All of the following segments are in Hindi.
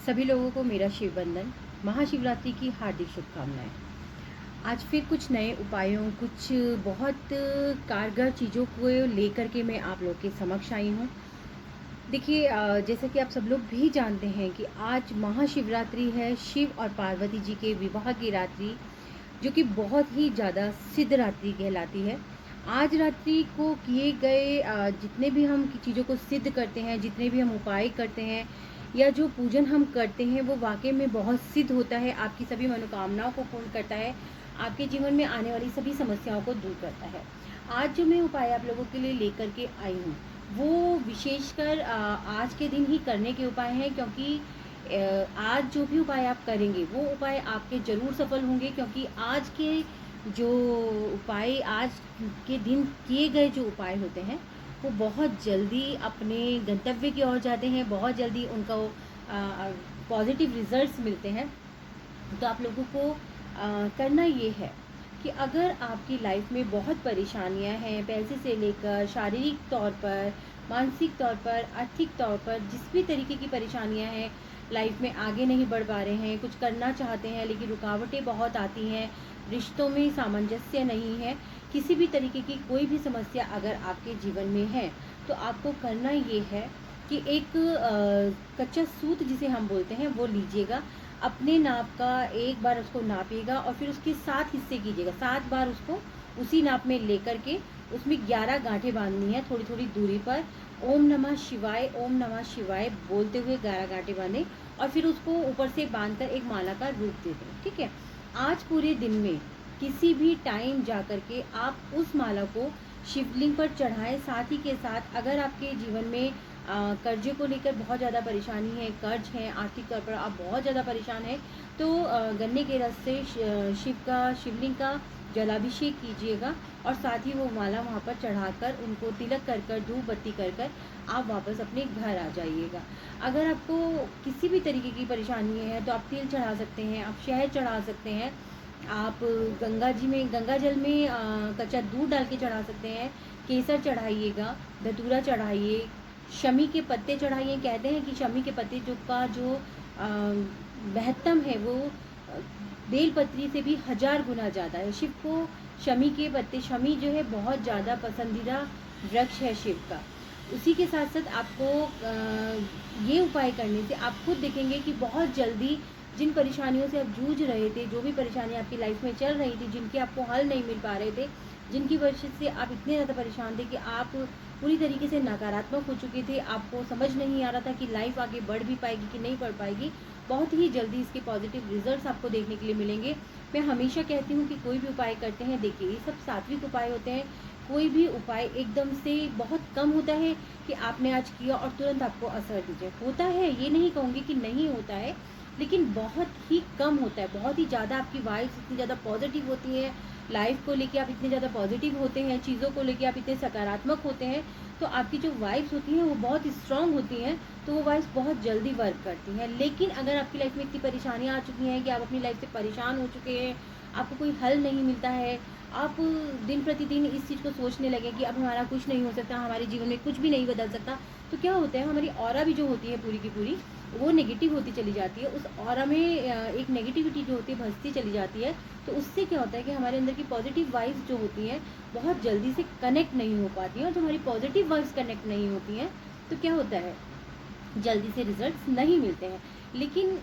सभी लोगों को मेरा शिव वंदन। महाशिवरात्रि की हार्दिक शुभकामनाएं। आज फिर कुछ नए उपायों, कुछ बहुत कारगर चीज़ों को लेकर के मैं आप लोग के समक्ष आई हूँ। देखिए, जैसा कि आप सब लोग भी जानते हैं कि आज महाशिवरात्रि है, शिव और पार्वती जी के विवाह की रात्रि, जो कि बहुत ही ज़्यादा सिद्ध रात्रि कहलाती है। आज रात्रि को किए गए जितने भी हम चीज़ों को सिद्ध करते हैं, जितने भी हम उपाय करते हैं या जो पूजन हम करते हैं, वो वाकई में बहुत सिद्ध होता है, आपकी सभी मनोकामनाओं को पूर्ण करता है, आपके जीवन में आने वाली सभी समस्याओं को दूर करता है। आज जो मैं उपाय आप लोगों के लिए लेकर के आई हूँ, वो विशेषकर आज के दिन ही करने के उपाय हैं, क्योंकि आज जो भी उपाय आप करेंगे वो उपाय आपके ज़रूर सफल होंगे, क्योंकि आज के जो उपाय आज के दिन किए गए जो उपाय होते हैं वो बहुत जल्दी अपने गंतव्य की ओर जाते हैं, बहुत जल्दी उनको पॉजिटिव रिजल्ट्स मिलते हैं। तो आप लोगों को करना ये है कि अगर आपकी लाइफ में बहुत परेशानियां हैं, पैसे से लेकर शारीरिक तौर पर, मानसिक तौर पर, आर्थिक तौर पर, जिस भी तरीके की परेशानियां हैं, लाइफ में आगे नहीं बढ़ पा रहे हैं, कुछ करना चाहते हैं लेकिन रुकावटें बहुत आती हैं, रिश्तों में सामंजस्य नहीं है, किसी भी तरीके की कोई भी समस्या अगर आपके जीवन में है, तो आपको करना ये है कि एक कच्चा सूत जिसे हम बोलते हैं वो लीजिएगा, अपने नाप का एक बार उसको नापिएगा और फिर उसके 7 हिस्से कीजिएगा, 7 बार उसको उसी नाप में लेकर के उसमें 11 गांठें बांधनी है थोड़ी थोड़ी दूरी पर। ओम नमः शिवाय, ओम नमः शिवाय बोलते हुए 11 गांठें बांधें और फिर उसको ऊपर से बांधकर एक माला का रूप दे दें। ठीक है। आज पूरे दिन में किसी भी टाइम जा कर के आप उस माला को शिवलिंग पर चढ़ाएं। साथ ही के साथ अगर आपके जीवन में कर्जे को लेकर बहुत ज़्यादा परेशानी है, कर्ज है, आर्थिक तौर पर आप बहुत ज़्यादा परेशान हैं, तो गन्ने के रस से शिवलिंग का जलाभिषेक कीजिएगा और साथ ही वो माला वहाँ पर चढ़ाकर उनको तिलक कर कर, धूप बत्ती कर कर आप वापस अपने घर आ जाइएगा। अगर आपको किसी भी तरीके की परेशानी है तो आप तेल चढ़ा सकते हैं, आप शहद चढ़ा सकते हैं, आप गंगा जल में कच्चा दूध डाल के चढ़ा सकते हैं, केसर चढ़ाइएगा, धतूरा चढ़ाइए, शमी के पत्ते चढ़ाइए। कहते हैं कि शमी के पत्ते जो महत्तम है वो बेलपत्री से भी 1000 गुना ज़्यादा है। शिव को शमी के पत्ते, शमी जो है बहुत ज़्यादा पसंदीदा वृक्ष है शिव का। उसी के साथ साथ आपको ये उपाय करने से आप खुद देखेंगे कि बहुत जल्दी जिन परेशानियों से आप जूझ रहे थे, जो भी परेशानी आपकी लाइफ में चल रही थी, जिनके आपको हल नहीं मिल पा रहे थे, जिनकी वजह से आप इतने ज़्यादा परेशान थे कि आप पूरी तरीके से नकारात्मक हो चुके थे, आपको समझ नहीं आ रहा था कि लाइफ आगे बढ़ भी पाएगी कि नहीं बढ़ पाएगी, बहुत ही जल्दी इसके पॉजिटिव रिजल्ट्स आपको देखने के लिए मिलेंगे। मैं हमेशा कहती हूँ कि कोई भी उपाय करते हैं, देखिए ये सब सात्विक उपाय होते हैं। कोई भी उपाय एकदम से बहुत कम होता है कि आपने आज किया और तुरंत आपको असर दीजिए। होता है, ये नहीं कहूँगी कि नहीं होता है, लेकिन बहुत ही कम होता है। बहुत ही ज़्यादा आपकी वाइब्स इतनी ज़्यादा पॉजिटिव होती है, लाइफ को लेके आप इतने ज़्यादा पॉजिटिव होते हैं, चीज़ों को लेके आप इतने सकारात्मक होते हैं, तो आपकी जो वाइब्स होती हैं वो बहुत स्ट्रांग होती हैं, तो वो वाइब्स बहुत जल्दी वर्क करती हैं। लेकिन अगर आपकी लाइफ में इतनी परेशानियाँ आ चुकी हैं कि आप अपनी लाइफ से परेशान हो चुके हैं, आपको कोई हल नहीं मिलता है, आप दिन प्रतिदिन इस चीज़ को सोचने लगे कि अब हमारा कुछ नहीं हो सकता, हमारे जीवन में कुछ भी नहीं बदल सकता, तो क्या होता है, हमारी ऑरा भी जो होती है पूरी की पूरी वो नेगेटिव होती चली जाती है। उस ऑरा में एक नेगेटिविटी जो होती है भसती चली जाती है। तो उससे क्या होता है कि हमारे अंदर की पॉजिटिव वाइब्स जो होती हैं बहुत जल्दी से कनेक्ट नहीं हो पाती हैं, और जब हमारी पॉजिटिव वाइब्स कनेक्ट नहीं होती हैं तो क्या होता है, जल्दी से रिजल्ट्स नहीं मिलते हैं। लेकिन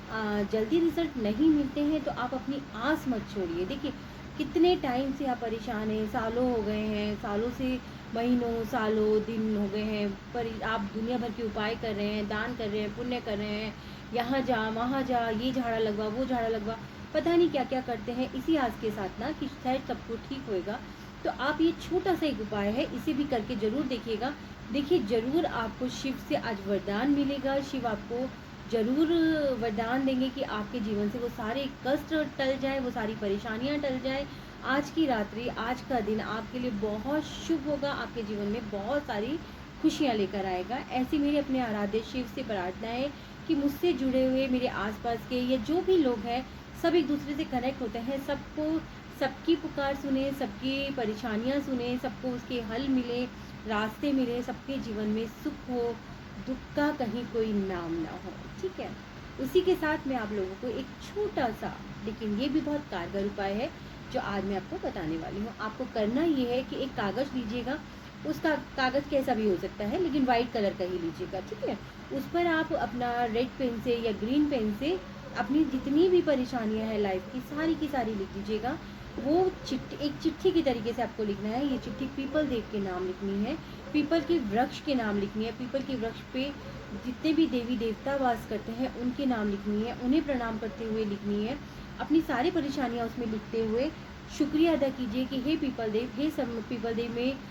जल्दी रिजल्ट नहीं मिलते हैं तो आप अपनी आस मत छोड़िए। देखिए, कितने टाइम से आप परेशान हैं, सालों हो गए हैं, सालों से, महीनों, सालों, दिन हो गए हैं, पर आप दुनिया भर के उपाय कर रहे हैं, दान कर रहे हैं, पुण्य कर रहे हैं, यहाँ जा वहाँ जा, ये झाड़ा लगवा, वो झाड़ा लगवा, पता नहीं क्या क्या करते हैं इसी आस के साथ ना कि शायद सब कुछ ठीक होएगा। तो आप ये छोटा सा एक उपाय है, इसे भी करके ज़रूर देखिएगा। देखिए, ज़रूर आपको शिव से आज वरदान मिलेगा। शिव आपको ज़रूर वरदान देंगे कि आपके जीवन से वो सारे कष्ट टल जाए, वो सारी परेशानियां टल जाए। आज की रात्रि, आज का दिन आपके लिए बहुत शुभ होगा, आपके जीवन में बहुत सारी खुशियां लेकर आएगा। ऐसी मेरी अपने आराध्य शिव से प्रार्थना है कि मुझसे जुड़े हुए मेरे आसपास के ये जो भी लोग हैं, सब एक दूसरे से कनेक्ट होते हैं, सबको सबकी पुकार सुने, सबकी परेशानियां सुने, सबको उसके हल मिले, रास्ते मिले, सबके जीवन में सुख हो, दुख का कहीं कोई नाम ना हो। ठीक है। उसी के साथ मैं आप लोगों को एक छोटा-सा, लेकिन ये भी बहुत कारगर उपाय है, जो आज मैं आपको बताने वाली हूँ। आपको करना ये है कि एक कागज़ लीजिएगा, उसका कागज़ कैसा भी हो सकता है, लेकिन वाइट कलर का ही लीजिएगा, ठीक है? उस पर आप अपना रेड पेन से या ग्रीन पेन से अपनी जितनी भी परेशानियाँ हैं लाइफ़ की सारी लिख दीजिएगा। वो एक चिट्ठी की तरीके से आपको लिखना है। ये चिट्ठी पीपल देव के नाम लिखनी है, पीपल के वृक्ष के नाम लिखनी है, पीपल के वृक्ष पे जितने भी देवी देवता वास करते हैं उनके नाम लिखनी है, उन्हें प्रणाम करते हुए लिखनी है। अपनी सारी परेशानियाँ उसमें लिखते हुए शुक्रिया अदा कीजिए कि हे पीपल देव, हे सब पीपल देव में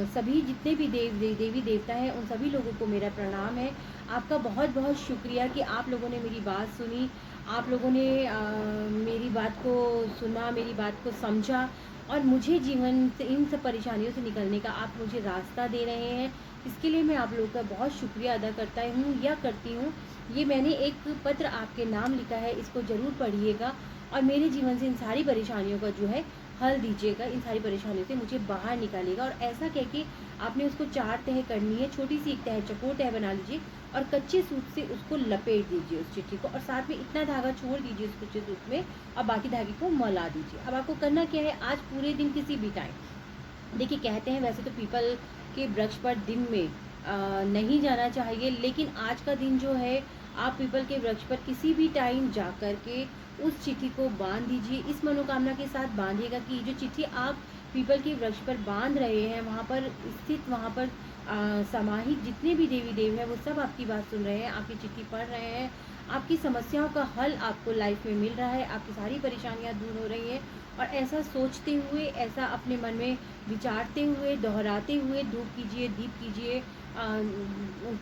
सभी जितने भी देवी देवता हैं उन सभी लोगों को मेरा प्रणाम है। आपका बहुत बहुत शुक्रिया कि आप लोगों ने मेरी बात सुनी, आप लोगों ने मेरी बात को सुना, मेरी बात को समझा और मुझे जीवन से इन सब परेशानियों से निकलने का आप मुझे रास्ता दे रहे हैं। इसके लिए मैं आप लोगों का बहुत शुक्रिया अदा करता हूँ या करती हूँ। ये मैंने एक पत्र आपके नाम लिखा है, इसको ज़रूर पढ़िएगा और मेरे जीवन से इन सारी परेशानियों का जो है हल दीजिएगा, इन सारी परेशानियों से मुझे बाहर निकालिएगा। और ऐसा कह के आपने उसको 4 तह करनी है, छोटी सी एक तह, चौकोर तह बना लीजिए और कच्चे सूत से उसको लपेट दीजिए उस चिट्ठी को, और साथ में इतना धागा छोड़ दीजिए उस कच्चे सूत में और बाकी धागे को मला दीजिए। अब आपको करना क्या है, आज पूरे दिन किसी भी टाइम, देखिए कहते हैं वैसे तो पीपल के वृक्ष पर दिन में नहीं जाना चाहिए, लेकिन आज का दिन जो है आप पीपल के वृक्ष पर किसी भी टाइम जा कर के उस चिट्ठी को बांध दीजिए। इस मनोकामना के साथ बांधिएगा कि जो चिट्ठी आप पीपल के वृक्ष पर बांध रहे हैं, वहाँ पर स्थित, वहाँ पर समाहित जितने भी देवी देव हैं वो सब आपकी बात सुन रहे हैं, आपकी चिट्ठी पढ़ रहे हैं, आपकी समस्याओं का हल आपको लाइफ में मिल रहा है, आपकी सारी परेशानियाँ दूर हो रही हैं। और ऐसा सोचते हुए, ऐसा अपने मन में विचारते हुए, दोहराते हुए धूप कीजिए, दीप कीजिए,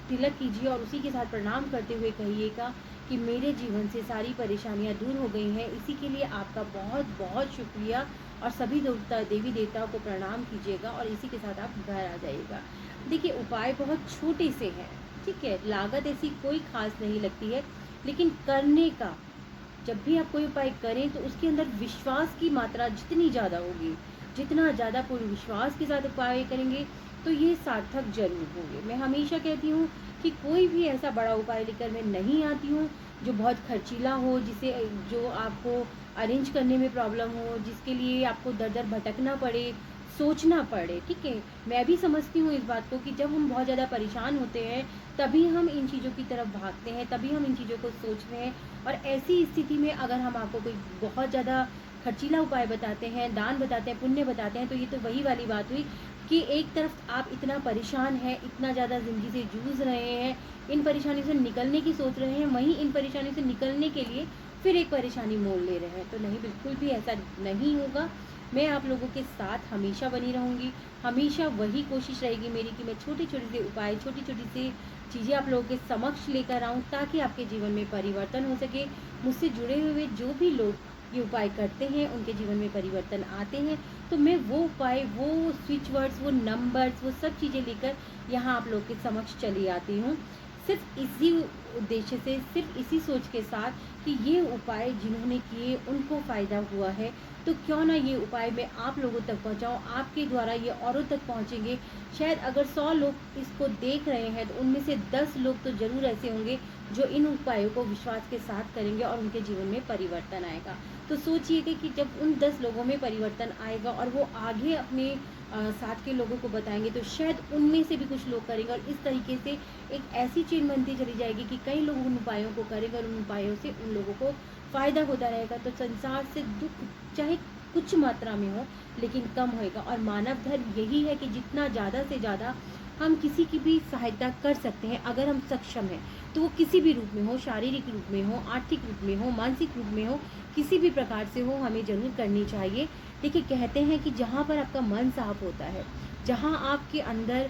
तिलक कीजिए और उसी के साथ प्रणाम करते हुए कहिएगा कि मेरे जीवन से सारी परेशानियाँ दूर हो गई हैं। इसी के लिए आपका बहुत बहुत शुक्रिया और सभी देवी देवताओं को प्रणाम कीजिएगा और इसी के साथ आप घर आ जाइएगा। देखिए उपाय बहुत छोटे से हैं, ठीक है, लागत ऐसी कोई खास नहीं लगती है, लेकिन करने का, जब भी आप कोई उपाय करें तो उसके अंदर विश्वास की मात्रा जितनी ज़्यादा होगी, जितना ज़्यादा पूर्ण विश्वास के साथ उपाय करेंगे तो ये सार्थक जरूर होंगे। मैं हमेशा कहती हूँ कि कोई भी ऐसा बड़ा उपाय लेकर मैं नहीं आती हूँ जो बहुत खर्चीला हो, जो आपको अरेंज करने में प्रॉब्लम हो, जिसके लिए आपको दर दर भटकना पड़े, सोचना पड़े, ठीक है। मैं भी समझती हूँ इस बात को कि जब हम बहुत ज़्यादा परेशान होते हैं तभी हम इन चीज़ों की तरफ भागते हैं, तभी हम इन चीज़ों को सोचते हैं। और ऐसी स्थिति में अगर हम आपको कोई बहुत ज़्यादा खर्चीला उपाय बताते हैं, दान बताते हैं, पुण्य बताते हैं, तो ये तो वही वाली बात हुई कि एक तरफ आप इतना परेशान हैं, इतना ज़्यादा ज़िंदगी से जूझ रहे हैं, इन परेशानियों से निकलने की सोच रहे हैं, वहीं इन परेशानियों से निकलने के लिए फिर एक परेशानी मोल ले रहे हैं। तो नहीं, बिल्कुल भी ऐसा नहीं होगा। मैं आप लोगों के साथ हमेशा बनी रहूँगी, हमेशा वही कोशिश रहेगी मेरी कि मैं छोटे-छोटे से उपाय, छोटी-छोटी सी चीज़ें आप लोगों के समक्ष लेकर आऊँ ताकि आपके जीवन में परिवर्तन हो सके। मुझसे जुड़े हुए जो भी लोग ये उपाय करते हैं उनके जीवन में परिवर्तन आते हैं, तो मैं वो उपाय, वो स्विच वर्ड्स, वो नंबर्स, वो सब चीज़ें लेकर यहाँ आप लोग के समक्ष चली आती हूँ। सिर्फ इसी उद्देश्य से, सिर्फ इसी सोच के साथ कि ये उपाय जिन्होंने किए उनको फ़ायदा हुआ है, तो क्यों ना ये उपाय मैं आप लोगों तक पहुँचाऊँ, आपके द्वारा ये औरों तक पहुँचेंगे। शायद अगर 100 लोग इसको देख रहे हैं तो उनमें से 10 लोग तो ज़रूर ऐसे होंगे जो इन उपायों को विश्वास के साथ करेंगे और उनके जीवन में परिवर्तन आएगा। तो सोचिएगा कि जब उन 10 लोगों में परिवर्तन आएगा और वो आगे अपने साथ के लोगों को बताएंगे तो शायद उनमें से भी कुछ लोग करेंगे और इस तरीके से एक ऐसी चेन बनती चली जाएगी कि कई लोग उन उपायों को करेंगे और उन उपायों से उन लोगों को फ़ायदा होता रहेगा। तो संसार से दुख चाहे कुछ मात्रा में हो लेकिन कम होएगा। और मानव धर्म यही है कि जितना ज़्यादा से ज़्यादा हम किसी की भी सहायता कर सकते हैं, अगर हम सक्षम हैं, तो वो किसी भी रूप में हो, शारीरिक रूप में हो, आर्थिक रूप में हो, मानसिक रूप में हो, किसी भी प्रकार से हो, हमें ज़रूर करनी चाहिए। देखिए कहते हैं कि जहाँ पर आपका मन साफ होता है, जहाँ आपके अंदर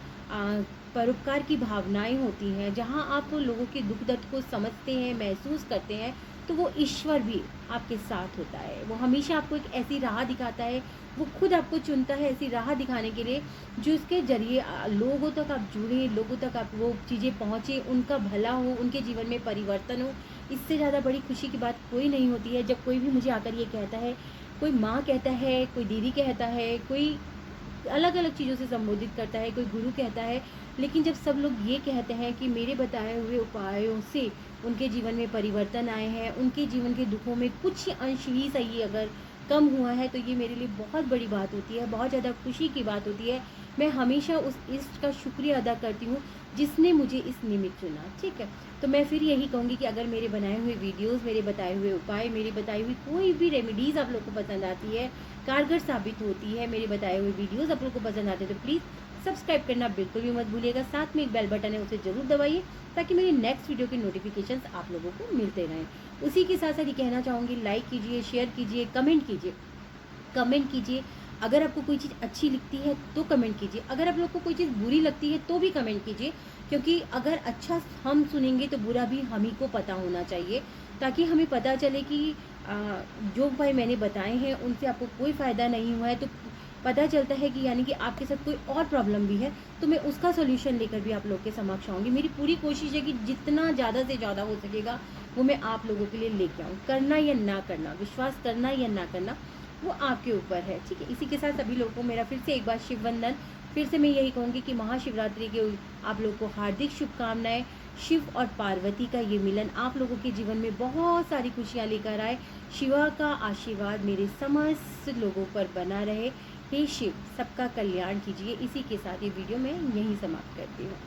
परोपकार की भावनाएं होती हैं, जहाँ आप लोगों के दुख दर्द को समझते हैं, महसूस करते हैं, तो वो ईश्वर भी आपके साथ होता है। वो हमेशा आपको एक ऐसी राह दिखाता है, वो खुद आपको चुनता है ऐसी राह दिखाने के लिए जो इसके ज़रिए लोगों तक आप जुड़ें, लोगों तक आप वो चीज़ें पहुँचे, उनका भला हो, उनके जीवन में परिवर्तन हो। इससे ज़्यादा बड़ी खुशी की बात कोई नहीं होती है। जब कोई भी मुझे आकर ये कहता है, कोई माँ कहता है, कोई दीदी कहता है, कोई अलग अलग चीज़ों से संबोधित करता है, कोई गुरु कहता है, लेकिन जब सब लोग ये कहते हैं कि मेरे बताए हुए उपायों से उनके जीवन में परिवर्तन आए हैं, उनके जीवन के दुखों में कुछ अंश ही सही अगर कम हुआ है, तो ये मेरे लिए बहुत बड़ी बात होती है, बहुत ज़्यादा खुशी की बात होती है। मैं हमेशा उस इष्ट का शुक्रिया अदा करती हूँ जिसने मुझे इस निमित्त चुना, ठीक है। तो मैं फिर यही कहूँगी कि अगर मेरे बनाए हुए वीडियोस, मेरे बताए हुए उपाय, मेरी बताई हुई कोई भी रेमेडीज़ आप लोग को पसंद आती है, कारगर साबित होती है, मेरे बताए हुए वीडियोस आप लोग को पसंद आते हैं, तो प्लीज़ सब्सक्राइब करना बिल्कुल भी मत भूलिएगा। साथ में एक बेल बटन है, उसे ज़रूर दबाइए ताकि मेरी नेक्स्ट वीडियो के नोटिफिकेशंस आप लोगों को मिलते रहें। उसी के साथ साथ ये कहना चाहूँगी, लाइक कीजिए, शेयर कीजिए, कमेंट कीजिए। अगर आपको कोई चीज़ अच्छी लगती है तो कमेंट कीजिए, अगर आप लोग को कोई चीज़ बुरी लगती है तो भी कमेंट कीजिए, क्योंकि अगर अच्छा हम सुनेंगे तो बुरा भी हम ही को पता होना चाहिए, ताकि हमें पता चले कि जो उपाय मैंने बताए हैं उनसे आपको कोई फ़ायदा नहीं हुआ है, तो पता चलता है कि यानी कि आपके साथ कोई और प्रॉब्लम भी है, तो मैं उसका सॉल्यूशन लेकर भी आप लोग के समक्ष आऊँगी। मेरी पूरी कोशिश है कि जितना ज़्यादा से ज़्यादा हो सकेगा वो मैं आप लोगों के लिए लेके आऊँ। करना या ना करना, विश्वास करना या ना करना, वो आपके ऊपर है, ठीक है। इसी के साथ सभी लोगों को मेरा फिर से एक बार शिव वंदन। फिर से मैं यही कहूँगी कि महाशिवरात्रि के आप लोग को हार्दिक शुभकामनाएं। शिव और पार्वती का ये मिलन आप लोगों के जीवन में बहुत सारी खुशियाँ लेकर आए। शिवा का आशीर्वाद मेरे समस्त लोगों पर बना रहे। हे शिव, सबका कल्याण कीजिए। इसी के साथ ये वीडियो मैं यहीं समाप्त करती हूँ।